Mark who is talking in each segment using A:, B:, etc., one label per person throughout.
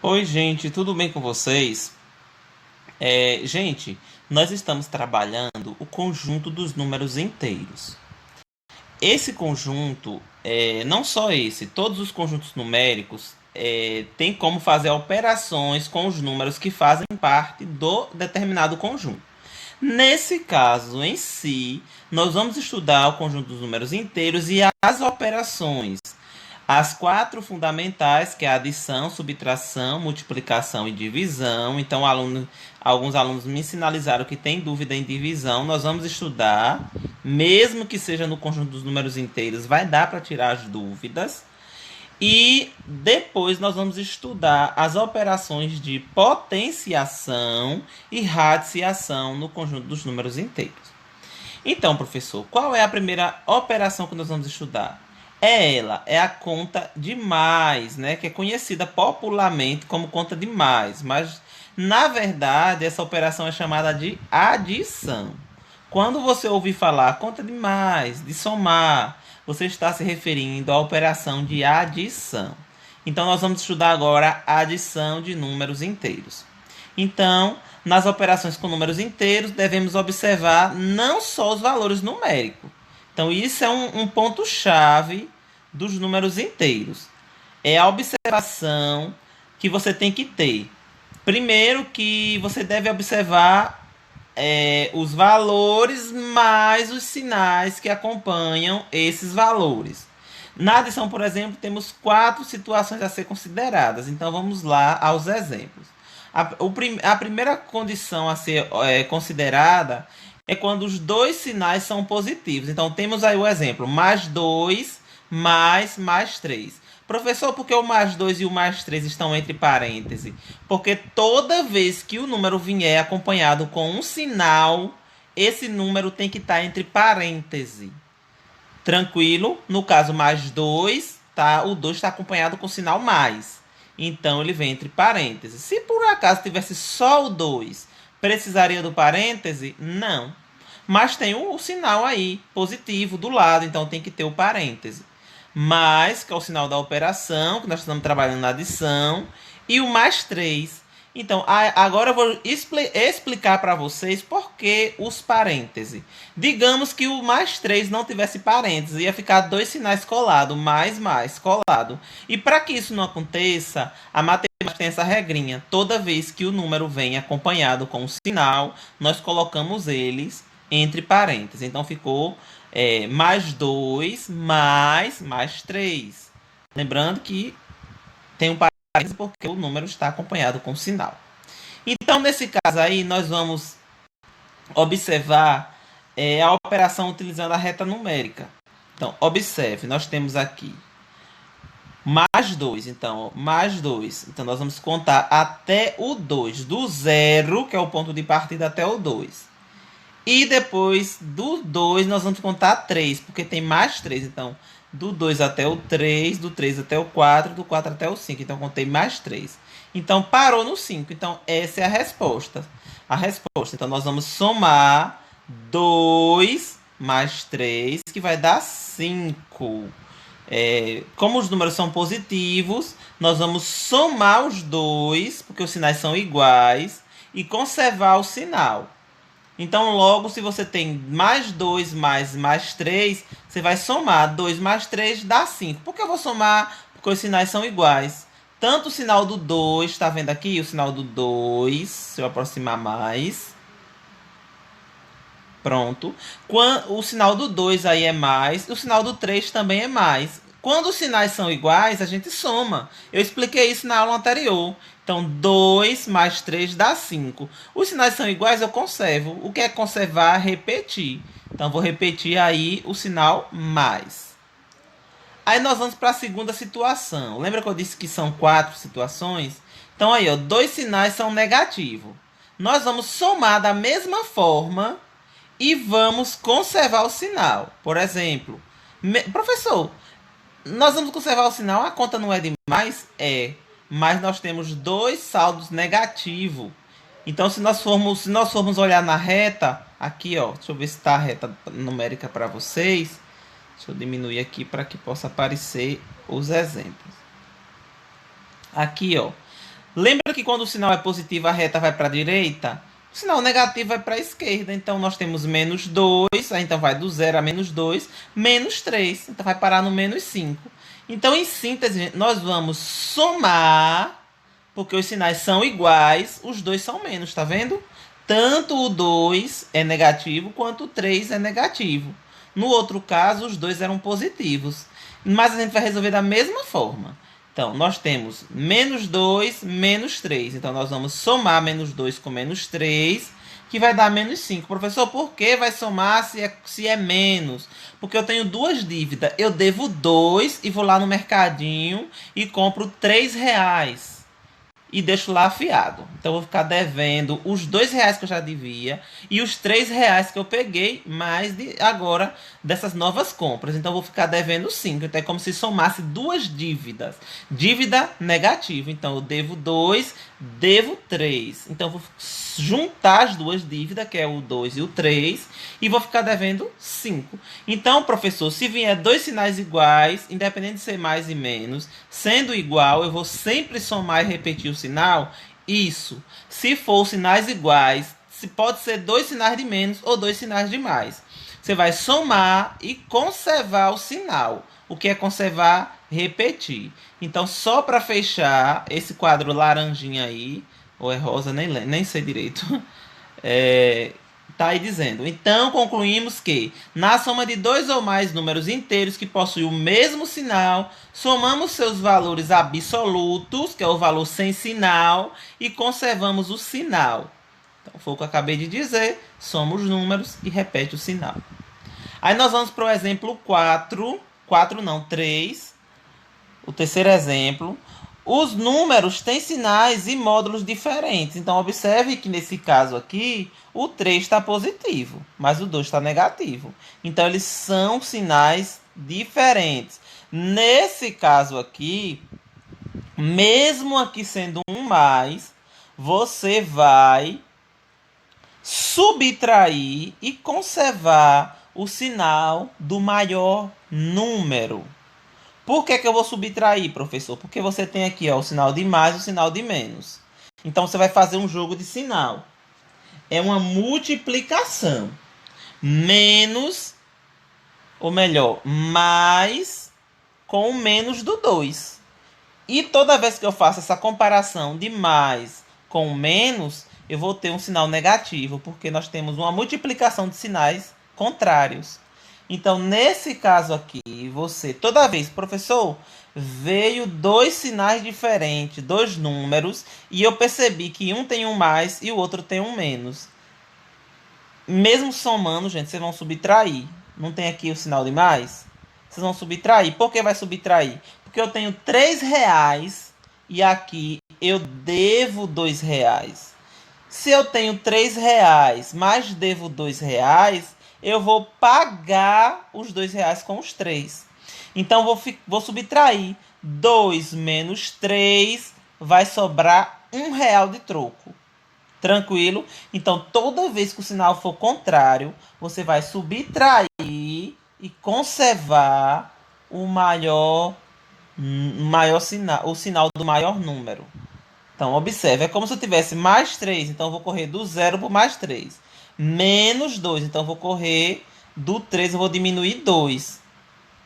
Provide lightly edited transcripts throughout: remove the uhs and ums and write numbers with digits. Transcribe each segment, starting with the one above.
A: Oi, gente, tudo bem com vocês? Gente, nós estamos trabalhando o conjunto dos números inteiros. Esse conjunto, não só esse, todos os conjuntos numéricos têm como fazer operações com os números que fazem parte do determinado conjunto. Nesse caso em si, nós vamos estudar o conjunto dos números inteiros e as operações. As quatro fundamentais, que é a adição, subtração, multiplicação e divisão. Então, alguns alunos me sinalizaram que tem dúvida em divisão. Nós vamos estudar, mesmo que seja no conjunto dos números inteiros, vai dar para tirar as dúvidas. E depois nós vamos estudar as operações de potenciação e radiciação no conjunto dos números inteiros. Então, professor, qual é a primeira operação que nós vamos estudar? É a conta de mais, né? Que é conhecida popularmente como conta de mais, mas na verdade essa operação é chamada de adição. Quando você ouvir falar conta de mais, de somar, você está se referindo à operação de adição. Então nós vamos estudar agora a adição de números inteiros. Então, nas operações com números inteiros, devemos observar não só os valores numéricos. Então, isso é um ponto-chave dos números inteiros. É a observação que você tem que ter. Primeiro que você deve observar os valores mais os sinais que acompanham esses valores. Na adição, por exemplo, temos quatro situações a ser consideradas. Então, vamos lá aos exemplos. A primeira condição a ser considerada é quando os dois sinais são positivos. Então, temos aí o exemplo, mais 2, mais 3. Professor, por que o mais 2 e o mais 3 estão entre parênteses? Porque toda vez que o número vier acompanhado com um sinal, esse número tem que estar entre parênteses. Tranquilo? No caso, mais 2, tá? O 2 está acompanhado com o sinal mais. Então, ele vem entre parênteses. Se por acaso tivesse só o 2, precisaria do parêntese? Não. Mas tem o sinal aí, positivo, do lado. Então, tem que ter o parêntese. Mais, que é o sinal da operação, que nós estamos trabalhando na adição. E o mais 3. Então, agora eu vou explicar para vocês por que os parênteses. Digamos que o mais 3 não tivesse parênteses, ia ficar dois sinais colados, mais, colado. E para que isso não aconteça, a matemática tem essa regrinha. Toda vez que o número vem acompanhado com um sinal, nós colocamos eles entre parênteses. Então, ficou mais 2, mais 3. Lembrando que tem um parênteses porque o número está acompanhado com sinal. Então, nesse caso aí, nós vamos observar a operação utilizando a reta numérica. Então, observe, nós temos aqui mais 2. Então, mais 2. Então, nós vamos contar até o 2. Do 0, que é o ponto de partida, até o 2. E depois do 2, nós vamos contar 3, porque tem mais 3. Então, do 2 até o 3, do 3 até o 4, do 4 até o 5. Então, contei mais 3. Então, parou no 5. Então, essa é a resposta. Então, nós vamos somar 2 mais 3, que vai dar 5. Como os números são positivos, nós vamos somar os dois, porque os sinais são iguais, e conservar o sinal. Então, logo, se você tem mais 2 mais 3, você vai somar 2 mais 3 dá 5. Por que eu vou somar? Porque os sinais são iguais. Tanto o sinal do 2, está vendo aqui? O sinal do 2, se eu aproximar mais. Pronto. O sinal do 2 aí é mais, o sinal do 3 também é mais. Quando os sinais são iguais, a gente soma. Eu expliquei isso na aula anterior. Então, 2 mais 3 dá 5. Os sinais são iguais, eu conservo. O que é conservar? Repetir. Então, vou repetir aí o sinal mais. Aí, nós vamos para a segunda situação. Lembra que eu disse que são 4 situações? Então, aí, ó, dois sinais são negativos. Nós vamos somar da mesma forma e vamos conservar o sinal. Por exemplo, professor, nós vamos conservar o sinal, a conta não é de mais? Mas nós temos dois saldos negativos. Então, se nós formos olhar na reta, aqui, ó, deixa eu ver se está a reta numérica para vocês. Deixa eu diminuir aqui para que possa aparecer os exemplos. Aqui, ó, Lembra que quando o sinal é positivo, a reta vai para a direita? O sinal negativo vai para a esquerda. Então, nós temos menos 2, então vai do 0 a menos 2, menos 3. Então, vai parar no menos 5. Então, em síntese, nós vamos somar, porque os sinais são iguais, os dois são menos, tá vendo? Tanto o 2 é negativo, quanto o 3 é negativo. No outro caso, os dois eram positivos. Mas a gente vai resolver da mesma forma. Então, nós temos menos 2, menos 3. Então, nós vamos somar menos 2 com menos 3, que vai dar menos 5. Professor, por que vai somar se é menos? Porque eu tenho duas dívidas. Eu devo 2 e vou lá no mercadinho e compro 3 reais e deixo lá afiado. Então eu vou ficar devendo os 2 reais que eu já devia e os 3 reais que eu peguei, mais de agora dessas novas compras. Então eu vou ficar devendo 5. Então é como se somasse duas dívidas. Dívida negativa. Então eu devo 2, devo 3. Então eu vou juntar as duas dívidas, que é o 2 e o 3, e vou ficar devendo 5. Então, professor, se vier dois sinais iguais, independente de ser mais e menos, sendo igual, eu vou sempre somar e repetir o sinal? Isso. Se for sinais iguais, se pode ser dois sinais de menos ou dois sinais de mais. Você vai somar e conservar o sinal. O que é conservar? Repetir. Então, só para fechar esse quadro laranjinha aí, ou é rosa, nem sei direito. Tá aí dizendo. Então, concluímos que, na soma de dois ou mais números inteiros que possuem o mesmo sinal, somamos seus valores absolutos, que é o valor sem sinal, e conservamos o sinal. Então, foi o que eu acabei de dizer. Soma os números e repete o sinal. Aí nós vamos para o exemplo 4. 4 não, 3. O terceiro exemplo. Os números têm sinais e módulos diferentes. Então, observe que nesse caso aqui, o 3 está positivo, mas o 2 está negativo. Então, eles são sinais diferentes. Nesse caso aqui, mesmo aqui sendo um mais, você vai subtrair e conservar o sinal do maior número. Por que eu vou subtrair, professor? Porque você tem aqui ó, o sinal de mais e o sinal de menos. Então, você vai fazer um jogo de sinal. É uma multiplicação. Menos, ou melhor, mais com o menos do 2. E toda vez que eu faço essa comparação de mais com menos, eu vou ter um sinal negativo, porque nós temos uma multiplicação de sinais contrários. Então, nesse caso aqui, você, toda vez, professor, veio dois sinais diferentes, dois números, e eu percebi que um tem um mais e o outro tem um menos. Mesmo somando, gente, vocês vão subtrair. Não tem aqui o sinal de mais? Vocês vão subtrair. Por que vai subtrair? Porque eu tenho 3 reais e aqui eu devo 2 reais. Se eu tenho 3 reais, mas devo 2 reais, eu vou pagar os 2 reais com os 3. Então, vou subtrair. 2 menos 3 vai sobrar 1 real de troco. Tranquilo? Então, toda vez que o sinal for contrário, você vai subtrair e conservar o maior sinal, o sinal do maior número. Então, observe, é como se eu tivesse mais 3, então eu vou correr do 0 para o mais 3. Menos 2, então eu vou correr do 3, eu vou diminuir 2.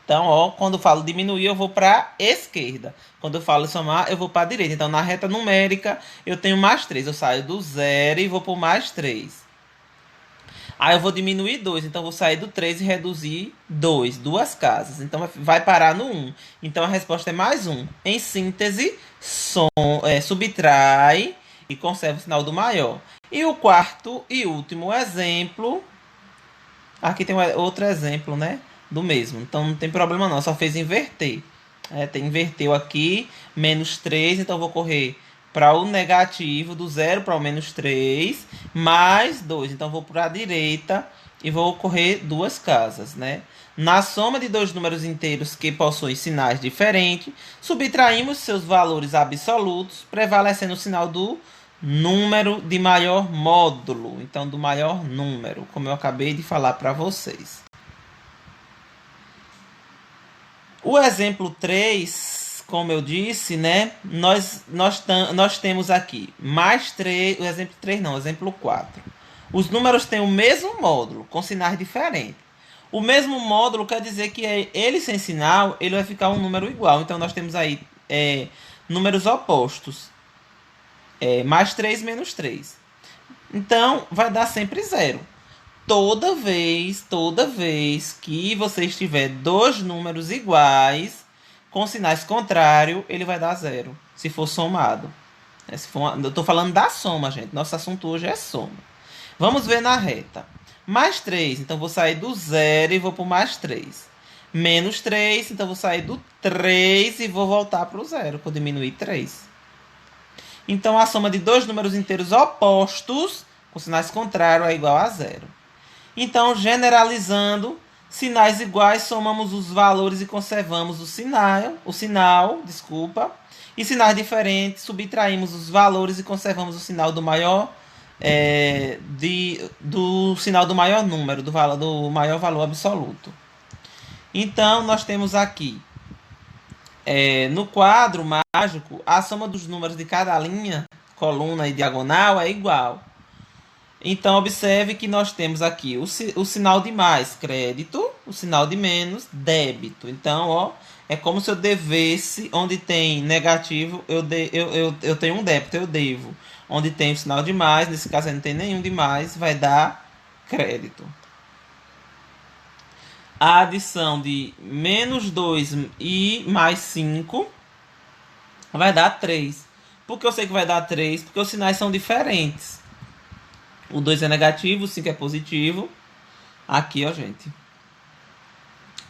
A: Então, ó, quando eu falo diminuir, eu vou para a esquerda. Quando eu falo somar, eu vou para a direita. Então, na reta numérica, eu tenho mais 3. Eu saio do 0 e vou para o mais 3. Aí eu vou diminuir 2. Então, eu vou sair do 3 e reduzir 2. Duas casas. Então, vai parar no 1. Então, a resposta é mais 1. Em síntese, subtrai e conserva o sinal do maior. E o quarto e último exemplo. Aqui tem outro exemplo, né? Do mesmo. Então não tem problema não. Só fez inverter. Inverteu aqui. Menos 3. Então eu vou correr para o negativo. Do 0 para o menos 3. Mais 2. Então eu vou para a direita. E vou correr duas casas, né? Na soma de dois números inteiros que possuem sinais diferentes, subtraímos seus valores absolutos, prevalecendo o sinal do número de maior módulo. Então, do maior número, como eu acabei de falar para vocês. O exemplo 3 como eu disse, né? Nós temos aqui mais 3, o exemplo 3 não, o exemplo 4. Os números têm o mesmo módulo, com sinais diferentes. O mesmo módulo quer dizer que ele sem sinal, ele vai ficar um número igual. Então, nós temos aí números opostos. Mais 3 menos 3. Então, vai dar sempre zero. Toda vez que você tiver dois números iguais, com sinais contrários, ele vai dar zero, se for somado. Eu estou falando da soma, gente. Nosso assunto hoje é soma. Vamos ver na reta. Mais 3, então vou sair do zero e vou para o mais 3. Menos 3, então vou sair do 3 e vou voltar para o zero, por diminuir 3. Então, a soma de dois números inteiros opostos, com sinais contrários, é igual a zero. Então, generalizando, sinais iguais, somamos os valores e conservamos o sinal, e sinais diferentes, subtraímos os valores e conservamos o sinal do maior do sinal do maior número, do maior valor absoluto. Então, nós temos aqui, no quadro mágico, a soma dos números de cada linha, coluna e diagonal é igual. Então, observe que nós temos aqui o sinal de mais, crédito, o sinal de menos, débito. Então, é como se eu devesse, onde tem negativo, eu tenho um débito, eu devo. Onde tem o sinal de mais, nesse caso não tem nenhum de mais, vai dar crédito. A adição de menos 2 e mais 5 vai dar 3. Por que eu sei que vai dar 3? Porque os sinais são diferentes. O 2 é negativo, o 5 é positivo. Aqui, ó, gente.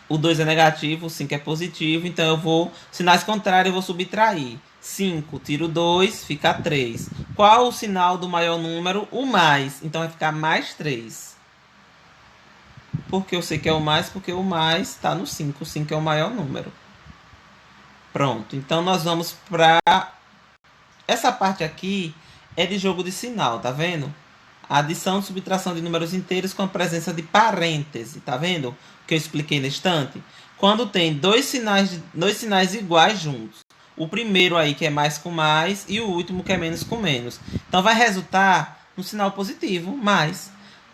A: O 2 é negativo, o 5 é positivo. Então, eu vou... Sinais contrários, eu vou subtrair. 5, tiro 2, fica 3. Qual o sinal do maior número? O mais. Então, vai ficar mais 3. Por que eu sei que é o mais? Porque o mais está no 5. O 5 é o maior número. Pronto. Então, nós vamos para... Essa parte aqui é de jogo de sinal, tá vendo? Adição e subtração de números inteiros com a presença de parêntese, tá vendo? Que eu expliquei na estante. Quando tem dois sinais iguais juntos. O primeiro aí que é mais com mais e o último que é menos com menos. Então vai resultar no sinal positivo, mais.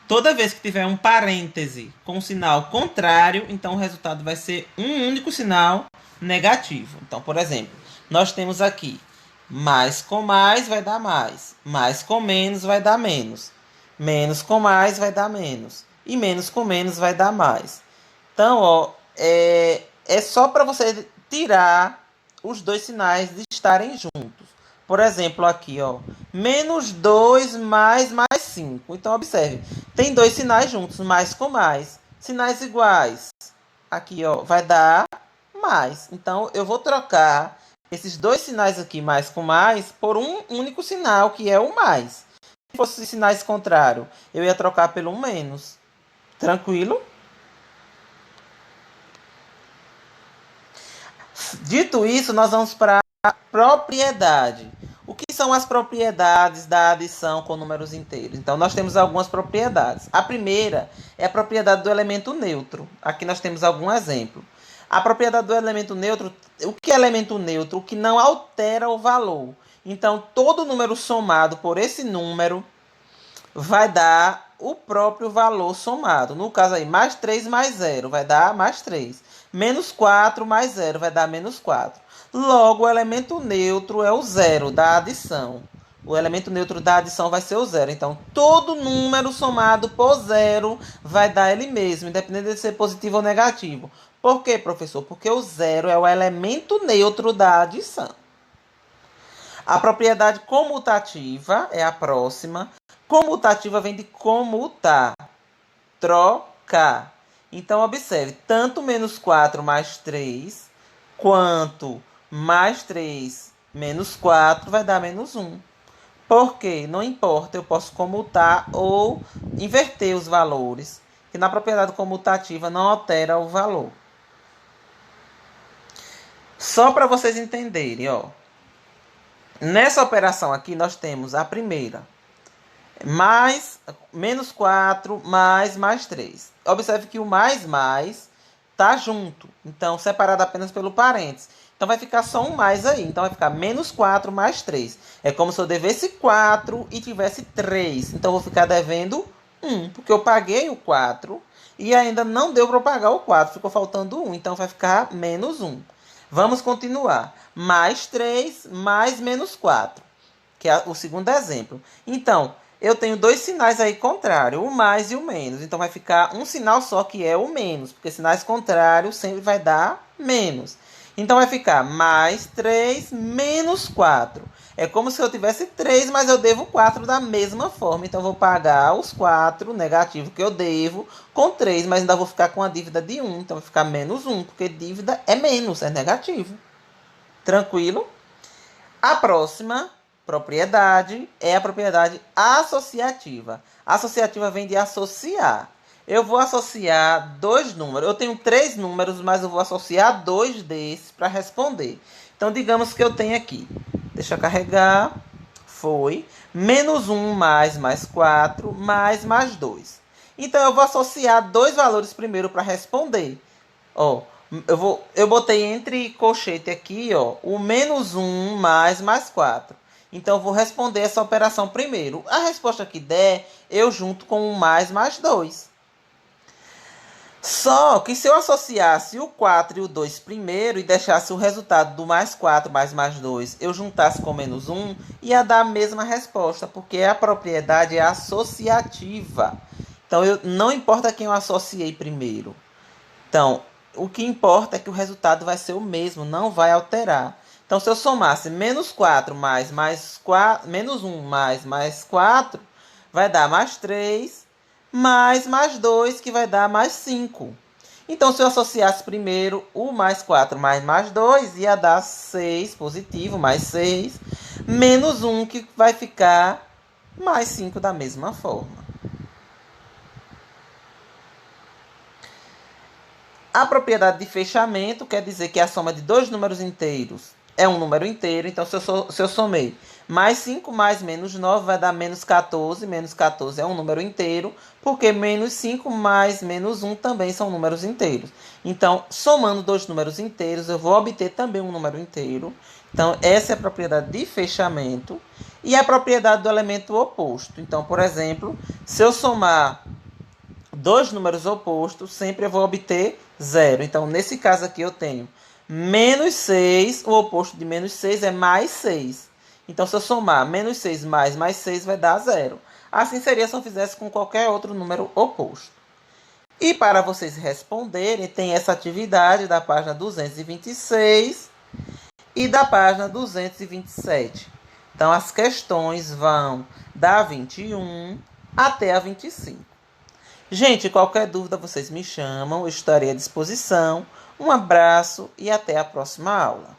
A: Toda vez que tiver um parêntese com um sinal contrário, então o resultado vai ser um único sinal negativo. Então, por exemplo, nós temos aqui mais com mais vai dar mais com menos vai dar menos. Menos com mais vai dar menos. E menos com menos vai dar mais. Então, é só para você tirar os dois sinais de estarem juntos. Por exemplo, aqui, menos 2 mais 5. Então, observe. Tem dois sinais juntos, mais com mais. Sinais iguais. Aqui, vai dar mais. Então, eu vou trocar esses dois sinais aqui, mais com mais, por um único sinal, que é o mais. Se fosse sinais contrários, eu ia trocar pelo um menos. Tranquilo? Dito isso, nós vamos para a propriedade. O que são as propriedades da adição com números inteiros? Então, nós temos algumas propriedades. A primeira é a propriedade do elemento neutro. Aqui nós temos algum exemplo. A propriedade do elemento neutro, o que é elemento neutro? O que não altera o valor. Então, todo número somado por esse número vai dar o próprio valor somado. No caso aí, mais 3 mais 0 vai dar mais 3. Menos 4 mais 0 vai dar menos 4. Logo, o elemento neutro é o zero da adição. O elemento neutro da adição vai ser o zero. Então, todo número somado por zero vai dar ele mesmo, independente de ser positivo ou negativo. Por quê, professor? Porque o zero é o elemento neutro da adição. A propriedade comutativa é a próxima. Comutativa vem de comutar, trocar. Então, observe, tanto menos 4 mais 3, quanto mais 3 menos 4 vai dar menos 1. Por quê? Não importa, eu posso comutar ou inverter os valores, que na propriedade comutativa não altera o valor. Só para vocês entenderem, nessa operação aqui nós temos a primeira, menos 4 mais 3. Observe que o mais está junto, então separado apenas pelo parênteses. Então vai ficar só um mais aí. Então vai ficar menos 4 mais 3. É como se eu devesse 4 e tivesse 3. Então eu vou ficar devendo 1, porque eu paguei o 4 e ainda não deu para eu pagar o 4. Ficou faltando 1, então vai ficar menos 1. Vamos continuar. Mais 3 mais menos 4, que é o segundo exemplo. Então, eu tenho dois sinais aí contrários, o mais e o menos. Então vai ficar um sinal só, que é o menos, porque sinais contrários sempre vai dar menos. Então vai ficar mais 3 menos 4. É como se eu tivesse 3, mas eu devo 4 da mesma forma. Então eu vou pagar os 4 negativos que eu devo com 3, mas ainda vou ficar com a dívida de 1. Então vai ficar menos 1, porque dívida é menos, é negativo. Tranquilo? A próxima propriedade é a propriedade associativa. Associativa vem de associar. Eu vou associar dois números. Eu tenho 3 números, mas eu vou associar 2 desses para responder. Então, digamos que eu tenho aqui. Deixa eu carregar. Foi. Menos 1 mais 4, mais 2. Então, eu vou associar dois valores primeiro para responder. Ó, eu botei entre colchete aqui, ó, o menos 1 mais 4. Então, eu vou responder essa operação primeiro. A resposta que der, eu junto com o mais 2. Só que se eu associasse o 4 e o 2 primeiro e deixasse o resultado do mais 4 mais 2, eu juntasse com menos 1, ia dar a mesma resposta, porque a propriedade é associativa. Então, não importa quem eu associei primeiro. Então, o que importa é que o resultado vai ser o mesmo, não vai alterar. Então, se eu somasse menos 4 mais 4, menos 1 mais 4, vai dar mais 3, mais 2, que vai dar mais 5. Então, se eu associasse primeiro o mais 4 mais 2, ia dar 6 positivo, mais 6, menos 1, que vai ficar mais 5 da mesma forma. A propriedade de fechamento quer dizer que a soma de dois números inteiros é um número inteiro. Então, se eu somei mais 5 mais menos 9 vai dar menos 14. Menos 14 é um número inteiro, porque menos 5 mais menos 1 também são números inteiros. Então, somando dois números inteiros, eu vou obter também um número inteiro. Então, essa é a propriedade de fechamento. E a propriedade do elemento oposto. Então, por exemplo, se eu somar dois números opostos, sempre eu vou obter 0. Então, nesse caso aqui, eu tenho menos 6, o oposto de menos 6 é mais 6. Então, se eu somar menos 6 mais 6, vai dar 0. Assim seria se eu fizesse com qualquer outro número oposto. E para vocês responderem, tem essa atividade da página 226 e da página 227. Então, as questões vão da 21 até a 25. Gente, qualquer dúvida vocês me chamam, eu estarei à disposição. Um abraço e até a próxima aula.